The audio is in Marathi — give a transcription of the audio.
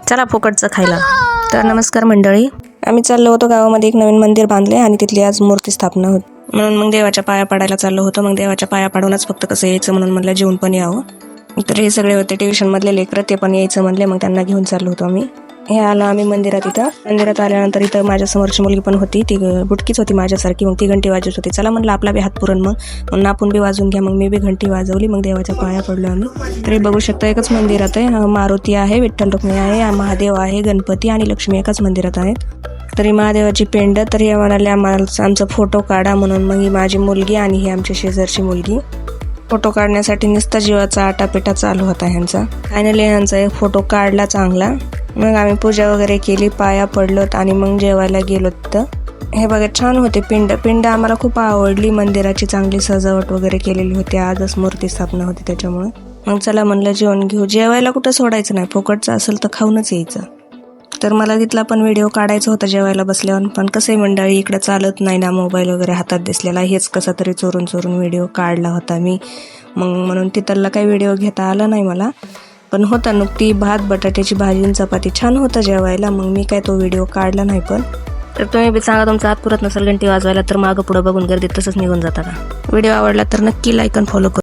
चला फुकटचं खायला. तर नमस्कार मंडळी, आम्ही चाललो होतो गावामध्ये एक नवीन मंदिर बांधले आणि तिथली आज मूर्ती स्थापना होती. म्हणून मग देवाच्या पाया पडायला चाललो होतो. मग देवाच्या पाया पाडूनच फक्त कसं यायचं म्हणून म्हणलं जेवून पण यावं. तर हे सगळे होते ट्युशन मधले लेकरं, ते पण यायचं म्हणले. मग त्यांना घेऊन चाललो होतो आम्ही. हे आलो आम्ही मंदिरात. मंदिरात आल्यानंतर इथं माझ्या समोरची मुलगी पण होती, ती बुटकीच होती माझ्यासारखी. मग ती घंटी वाजवत होती. चला म्हणलं आपला बी हात पुरण, मग आपण बी वाजून घ्या. मग मी बी घंटी वाजवली. मग देवाच्या पाया पडलो आम्ही. तरी बघू शकता एकच मंदिरात आहे. मारुती आहे, विठ्ठल रुक्मिणी आहे, महादेव आहे, गणपती आणि लक्ष्मी एकाच मंदिरात आहेत. तरी महादेवाची पेंड. तर हे म्हणाले आमचा फोटो काढा म्हणून. मग ही माझी मुलगी आणि ही आमची शेजारची मुलगी. फोटो काढण्यासाठी नुसता जीवाचा आटापिटा चालू होता ह्यांचा. फायनली ह्यांचा एक फोटो काढला चांगला. मग आम्ही पूजा वगैरे केली, पाया पडलोत आणि मग जेवायला गेलो. तर हे बघा छान होते पिंड आम्हाला खूप आवडली. मंदिराची चांगली सजावट वगैरे केलेली होती. आजच मूर्ती स्थापना होती त्याच्यामुळे. मग चला म्हणलं जेवण घेऊ. जेवायला कुठं सोडायचं नाही, फुकटचं असेल तर खाऊनच यायचं. तर मला तिथला पण व्हिडिओ काढायचा होता जेवायला बसल्यावर. पण कसं आहे मंडळी, इकडं चालत नाही ना, मोबाईल वगैरे हातात दिसलेला. हेच कसा तरी चोरून व्हिडिओ काढला होता मी. मग म्हणून तिथला काही व्हिडिओ घेता आला नाही मला. पण होता नुकती भात बटाट्याची भाजी आणि चपाती, छान होतं जेवायला. मग मी काय तो व्हिडिओ काढला नाही. पण तर तुम्ही बी सांगा, तुमचा हात पुरत नसेल घंटी वाजवायला तर मागं पुढं बघून गर्दीत तसंच निघून जाता का. व्हिडिओ आवडला तर नक्की लाईक आणि फॉलो करा.